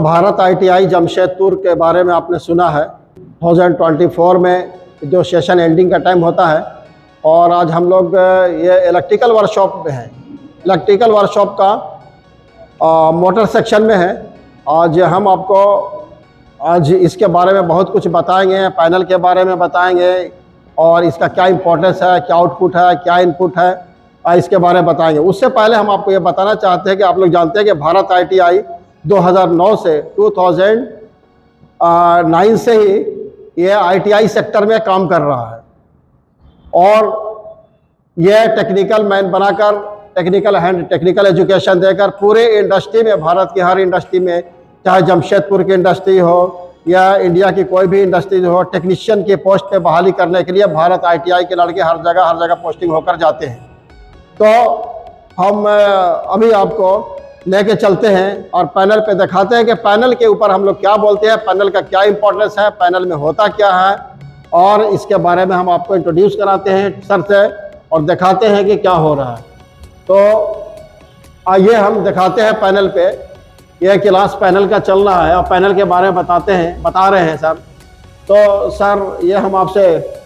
Bharat ITI Jamshedpur के बारे में आपने सुना है। 2024 में जो सेशन एंडिंग का टाइम होता है और आज हम लोग ये इलेक्ट्रिकल वर्कशॉप में हैं। इलेक्ट्रिकल वर्कशॉप का मोटर सेक्शन में है। आज हम आपको आज इसके बारे में बहुत कुछ बताएंगे, पैनल के बारे में बताएंगे और इसका क्या इम्पोर्टेंस है, क्या आउटपुट है, क्या इनपुट है, इसके बारे में बताएंगे। उससे पहले हम आपको ये बताना चाहते हैं कि आप लोग जानते हैं कि भारत ITI 2009 से 2009 से ही ये ITI सेक्टर में काम कर रहा है और ये टेक्निकल मैन बनाकर, टेक्निकल एजुकेशन देकर पूरे इंडस्ट्री में, भारत की हर इंडस्ट्री में, चाहे जमशेदपुर की इंडस्ट्री हो या इंडिया की कोई भी इंडस्ट्री हो, टेक्नीशियन की पोस्ट पे बहाली करने के लिए भारत ITI के लड़के हर जगह पोस्टिंग होकर जाते हैं। तो हम अभी आपको लेके चलते हैं और पैनल पे दिखाते हैं कि पैनल के ऊपर हम लोग क्या बोलते हैं, पैनल का क्या इंपॉर्टेंस है, पैनल में होता क्या है, और इसके बारे में हम आपको इंट्रोड्यूस कराते हैं सर से और दिखाते हैं कि क्या हो रहा है। तो आइए हम दिखाते हैं पैनल पे। यह क्लास पैनल का चल रहा है और पैनल के बारे में बता रहे हैं सर। तो सर ये हम आपसे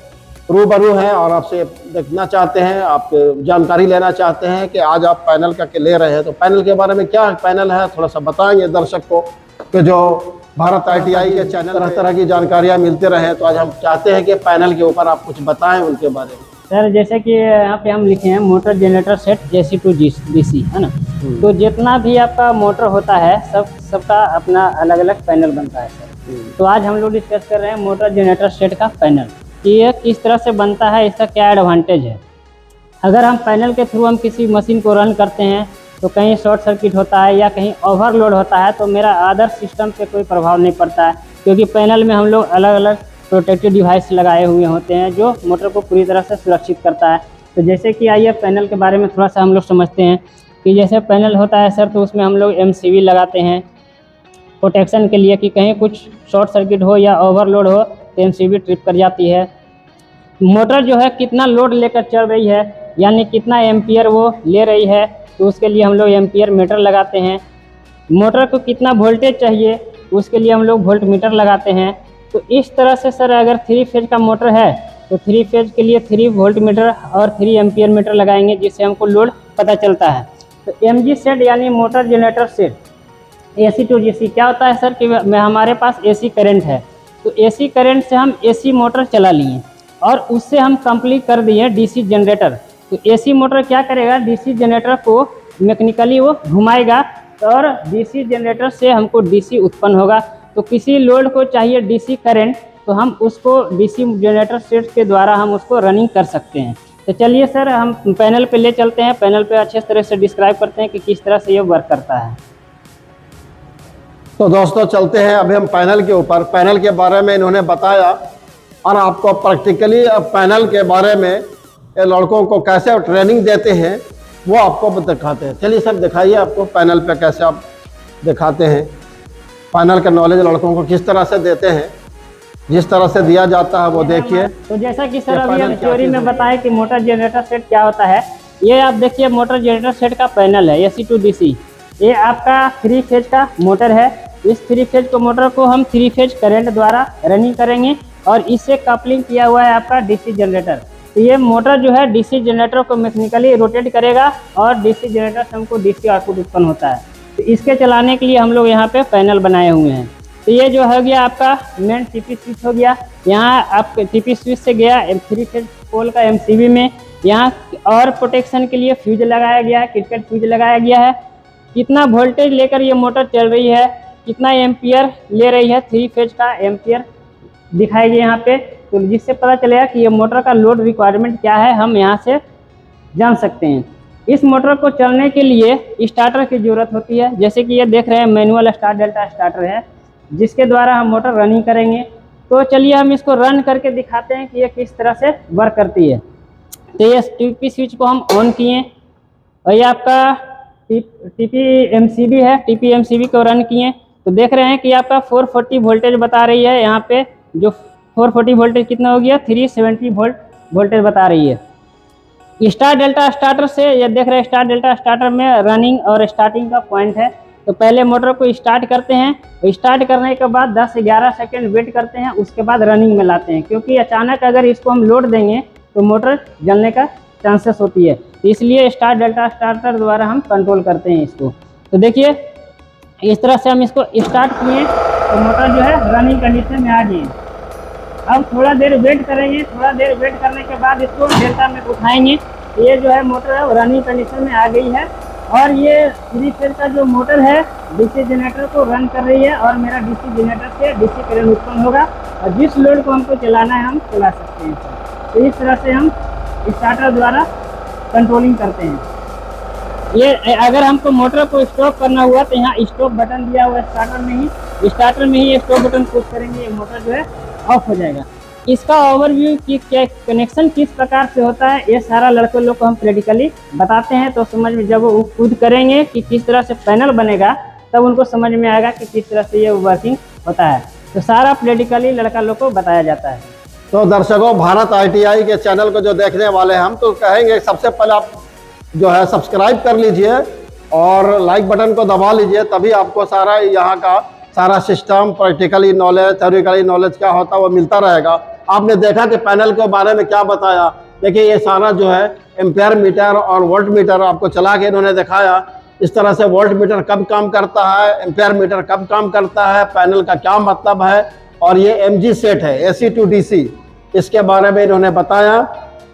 रूबरू हैं और आपसे देखना चाहते हैं, आप जानकारी लेना चाहते हैं कि आज आप पैनल का ले रहे हैं, तो पैनल के बारे में क्या पैनल है थोड़ा सा बताएंगे दर्शक को, कि जो भारत ITI के चैनल तरह की जानकारियाँ मिलते रहे। तो आज हम चाहते हैं कि पैनल के ऊपर आप कुछ बताएं उनके बारे में। सर जैसे कि यहाँ पे हम लिखे हैं motor generator set JC to DC, है ना। तो जितना भी आपका मोटर होता है सबका अपना अलग अलग पैनल बनता है सर। तो आज हम लोग डिस्कस कर रहे हैं मोटर जनरेटर सेट का पैनल, कि ये किस तरह से बनता है, इसका क्या एडवांटेज है। अगर हम पैनल के थ्रू हम किसी मशीन को रन करते हैं तो कहीं शॉर्ट सर्किट होता है या कहीं ओवरलोड होता है तो मेरा अदर सिस्टम पे कोई प्रभाव नहीं पड़ता है, क्योंकि पैनल में हम लोग अलग अलग प्रोटेक्टिव डिवाइस लगाए हुए होते हैं जो मोटर को पूरी तरह से सुरक्षित करता है। तो जैसे कि आइए पैनल के बारे में थोड़ा सा हम लोग समझते हैं कि जैसे पैनल होता है सर, तो उसमें हम लोग MCB लगाते हैं प्रोटेक्शन के लिए, कि कहीं कुछ शॉर्ट सर्किट हो या ओवरलोड हो तो MCB ट्रिप कर जाती है। मोटर जो है कितना लोड लेकर चल रही है, यानी कितना एम्पियर वो ले रही है, तो उसके लिए हम लोग एम्पियर मीटर लगाते हैं। मोटर को कितना वोल्टेज चाहिए, उसके लिए हम लोग वोल्ट मीटर लगाते हैं। तो इस तरह से सर अगर 3 फेज का मोटर है तो 3 फेज के लिए 3 वोल्ट मीटर और 3 एम्पियर मीटर लगाएंगे, जिससे हमको लोड पता चलता है। तो MG सेट यानी motor generator set AC to DC क्या होता है सर, कि हमारे पास AC करंट है, तो AC करंट से हम AC मोटर चला लिए और उससे हम कंप्लीट कर दिए DC जनरेटर। तो AC मोटर क्या करेगा, DC जनरेटर को मैकेनिकली वो घुमाएगा और DC जनरेटर से हमको DC उत्पन्न होगा। तो किसी लोड को चाहिए DC करंट, तो हम उसको DC जनरेटर सेट के द्वारा हम उसको रनिंग कर सकते हैं। तो चलिए सर हम पैनल पे ले चलते हैं, पैनल पे अच्छे तरह से डिस्क्राइब करते हैं कि किस तरह से ये वर्क करता है। तो दोस्तों चलते हैं अभी हम पैनल के ऊपर। पैनल के बारे में इन्होंने बताया और आपको प्रैक्टिकली पैनल के बारे में लड़कों को कैसे ट्रेनिंग देते हैं वो आपको दिखाते हैं। चलिए सर दिखाइए आपको पैनल पे कैसे आप दिखाते हैं, पैनल का नॉलेज लड़कों को किस तरह से देते हैं, जिस तरह से दिया जाता है वो देखिए। तो जैसा कि सर अभी हम थ्योरी में बताया कि मोटर जनरेटर सेट क्या होता है, ये आप देखिए मोटर जनरेटर सेट का पैनल है AC to DC। ये आपका 3 फेज का मोटर है। इस 3 फेज को मोटर को हम 3 फेज करंट द्वारा रनिंग करेंगे और इससे कपलिंग किया हुआ है आपका DC जनरेटर। तो ये मोटर जो है DC जनरेटर को मैकेनिकली रोटेट करेगा और DC जनरेटर से हमको DC आउटपुट उत्पन्न होता है। तो इसके चलाने के लिए हम लोग यहाँ पे पैनल बनाए हुए हैं। तो ये जो हो गया आपका मेन TP स्विच हो गया, यहाँ आप TP स्विच से गया 3 फेज पोल का MCB में, यहाँ और प्रोटेक्शन के लिए फ्यूज लगाया गया है, क्रिटिकल फ्यूज लगाया गया है। कितना वोल्टेज लेकर ये मोटर चल रही है, कितना एम्पियर ले रही है, 3 फेज का एम्पियर दिखाएगी यहाँ पे, तो जिससे पता चलेगा कि ये मोटर का लोड रिक्वायरमेंट क्या है, हम यहाँ से जान सकते हैं। इस मोटर को चलने के लिए स्टार्टर की ज़रूरत होती है। जैसे कि ये देख रहे हैं मैनुअल स्टार्ट डेल्टा स्टार्टर है, जिसके द्वारा हम मोटर रनिंग करेंगे। तो चलिए हम इसको रन करके दिखाते हैं कि ये किस तरह से वर्क करती है। तो ये TP स्विच को हम ऑन किए और ये आपका TP MCB है, TP MCB को रन किए तो देख रहे हैं कि आपका 440 वोल्टेज बता रही है। यहाँ पे जो 440 वोल्टेज कितना हो गया, 370 वोल्ट वोल्टेज बता रही है। स्टार डेल्टा स्टार्टर से ये देख रहे हैं, स्टार डेल्टा स्टार्टर में रनिंग और स्टार्टिंग का पॉइंट है। तो पहले मोटर को स्टार्ट करते हैं, स्टार्ट करने के बाद 10-11 सेकंड वेट करते हैं, उसके बाद रनिंग में लाते हैं, क्योंकि अचानक अगर इसको हम लोड देंगे तो मोटर जलने का चांसेस होती है। तो इसलिए स्टार्ट डेल्टा स्टार्टर द्वारा हम कंट्रोल करते हैं इसको। तो देखिए इस तरह से हम इसको स्टार्ट किए तो मोटर जो है रनिंग कंडीशन में आ गई। अब थोड़ा देर वेट करेंगे, थोड़ा देर वेट करने के बाद इसको डेल्टा में उठाएंगे। ये जो है मोटर है रनिंग कंडीशन में आ गई है और ये 3 फेज का जो मोटर है डीसी जनरेटर को रन कर रही है और मेरा डीसी जनरेटर से डीसी करंट उत्पन्न होगा और जिस लोड को हमको चलाना है हम चला सकते हैं। तो इस तरह से हम स्टार्टर द्वारा कंट्रोलिंग करते हैं। ये अगर हमको मोटर को स्टॉप करना हुआ तो यहाँ स्टॉप बटन दिया हुआ है स्टार्टर में ही स्टॉप बटन पुश करेंगे, ये मोटर जो है ऑफ हो जाएगा। इसका ओवरव्यू कि क्या कनेक्शन किस प्रकार से होता है ये सारा लड़के लोग को हम प्रैक्टिकली बताते हैं, तो समझ में जब वो खुद करेंगे कि किस तरह से पैनल बनेगा तब उनको समझ में आएगा कि किस तरह से ये वर्किंग होता है। तो सारा प्रैक्टिकली लड़का लोग को बताया जाता है। तो दर्शकों, भारत ITI के चैनल को जो देखने वाले हैं हम तो कहेंगे सबसे पहले आप जो है सब्सक्राइब कर लीजिए और लाइक बटन को दबा लीजिए, तभी आपको सारा यहाँ का सारा system practically knowledge theoretically knowledge क्या होता है वो मिलता रहेगा। आपने देखा कि पैनल के बारे में क्या बताया। देखिए ये सारा जो है एम्पेयर मीटर और वोल्ट मीटर आपको चला के इन्होंने दिखाया। इस तरह से वोल्ट मीटर कब काम करता है, एम्पेयर मीटर कब काम करता है, पैनल का क्या मतलब है, और ये MG सेट है AC to DC, इसके बारे में इन्होंने बताया।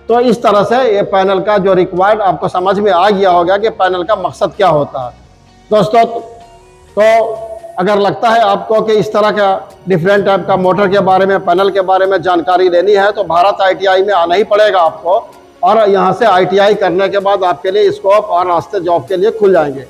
तो इस तरह से ये पैनल का जो रिक्वायर्ड आपको समझ में आ गया होगा कि पैनल का मकसद क्या होता है। दोस्तों, तो अगर लगता है आपको कि इस तरह का डिफरेंट टाइप का मोटर के बारे में, पैनल के बारे में जानकारी लेनी है तो भारत ITI में आना ही पड़ेगा आपको, और यहाँ से ITI करने के बाद आपके लिए स्कोप और रास्ते जॉब के लिए खुल जाएंगे।